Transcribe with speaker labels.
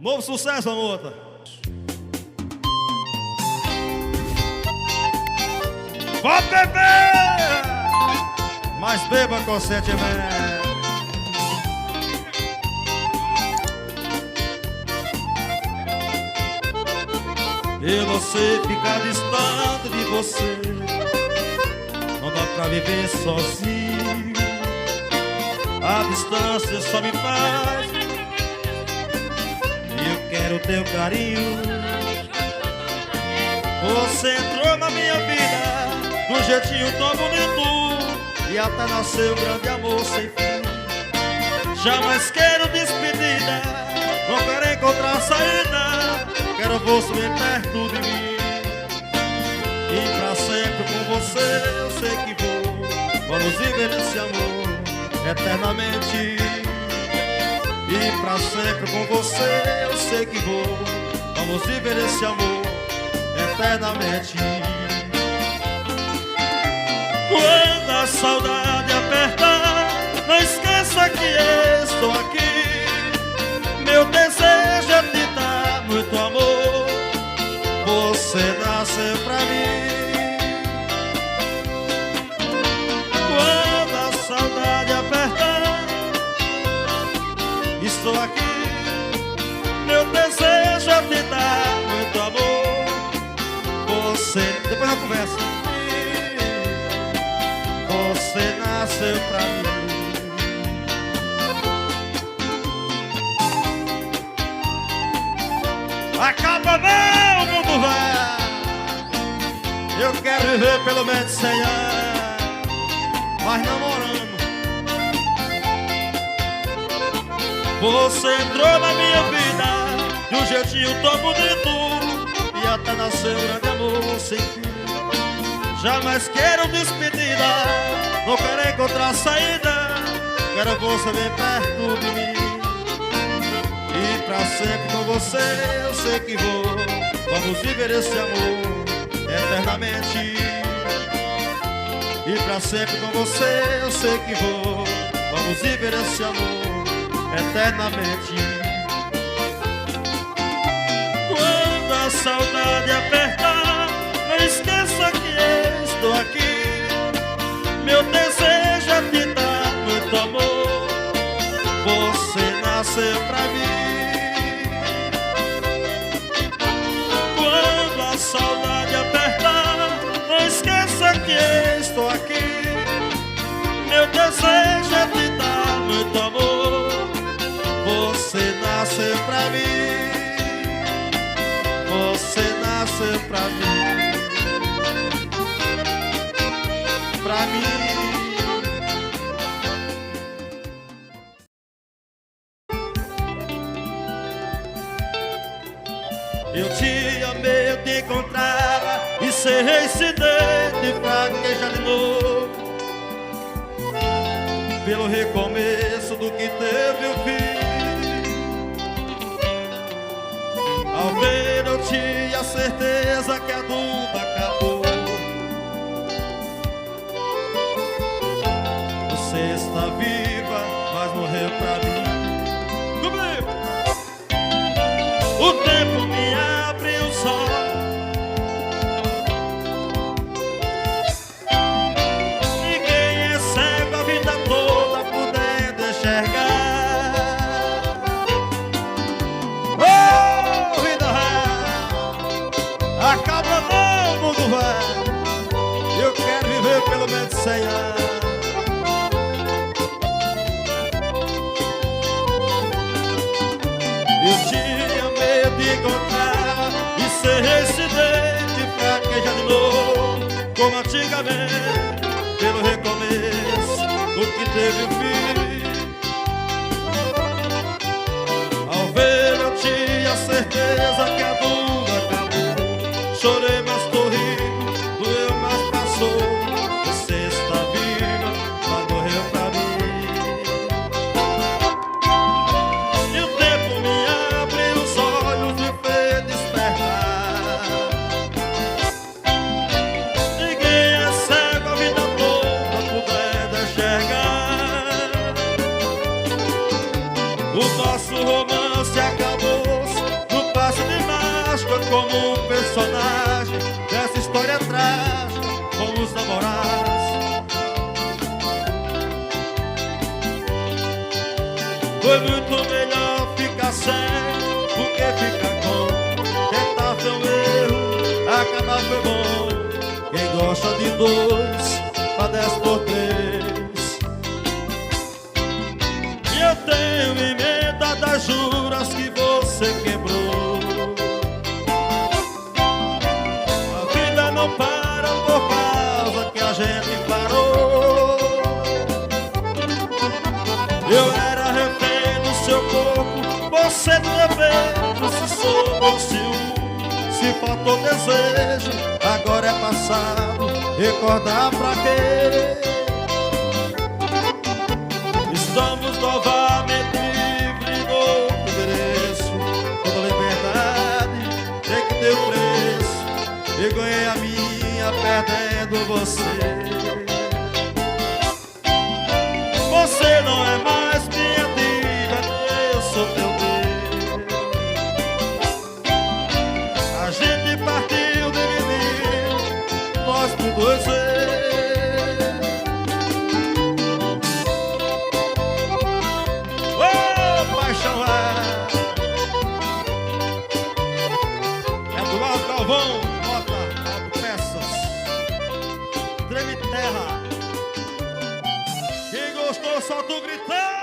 Speaker 1: Novo sucesso, amor. Vó beber! Mas beba com sentimento. Eu não sei ficar distante de você. Não dá pra viver sozinho. A distância só me faz. E eu quero teu carinho. Você entrou na minha vida do jeitinho tão bonito. E até nasceu um grande amor sem fim. Jamais quero despedida, não quero encontrar saída. Quero você bem perto de mim. E pra sempre com você eu sei que vou. Vamos viver esse amor eternamente. E pra sempre com você eu sei que vou. Vamos viver esse amor eternamente. Quando a saudade apertar, não esqueça que estou aqui. Meu desejo é te dar muito amor. Você nasceu pra mim. Quando a saudade apertar, estou aqui. Meu desejo é te dar muito amor. Você, depois eu converso. Você nasceu pra mim. Acaba não, mundo vai. Eu quero viver pelo menos 100 anos, mas namorando. Você entrou na minha vida de um jeitinho tão bonito. E até nasceu um grande amor sem fim. Jamais quero despedida, não quero encontrar saída. Quero você bem perto de mim. E pra sempre com você eu sei que vou. Vamos viver esse amor eternamente. E pra sempre com você eu sei que vou. Vamos viver esse amor eternamente. Quando a saudade apertar, não esqueça que estou aqui. Meu desejo é te dar muito amor. Você nasceu pra mim. Quando a saudade apertar, não esqueça que estou aqui. Meu desejo é te dar muito amor. Você nasceu pra mim. Você nasceu pra mim. Pra mim. Eu te amei, eu te encontrava e cerrei esse dente fraquejar de novo. Pelo recomeço do que teve o fim. Ao ver eu tinha certeza que a dúvida acabou. Você está viva, mas morreu pra mim. Comigo! O tempo me abre os olhos. Ninguém é cego a vida toda podendo enxergar. Oh, vida real, acaba não, mundo vai. Eu quero viver pelo menos 100 anos. Eu te amei, eu te encontrar e ser esse dente fraquejar de novo. Como antigamente, pelo recomeço do que teve o fim. Ao ver eu tinha certeza que a dúvida acabou. Chorei, mas tô rindo, doeu, mas passou. Você está viva, mas morreu pra mim. E o tempo me abre os olhos, me fez despertar. Ninguém é cego a vida toda podendo enxergar. como um personagem dessa história trágica. Fomos namorados. Foi muito melhor ficar sem do que ficar com. Tentar foi um erro, acabar foi bom. Quem gosta de dois, padece por três. E eu tenho emenda das juras que você quebrou. A vida não para por causa que a gente parou. Eu era refém do seu corpo, você do meu beijo. Se sobrou ciúme, se faltou desejo, agora é passado, recordar pra quê? Estamos novamente livres no endereço. Toda liberdade tem que ter um preço. E ganhei a minha perdendo você. Você não é mais minha diva, eu sou teu Deus. A gente partiu, dividiu, nós por dois oh, paixão é do Alto Galvão, Auto Peças, Treme Terra. Quem gostou, solta o gritão.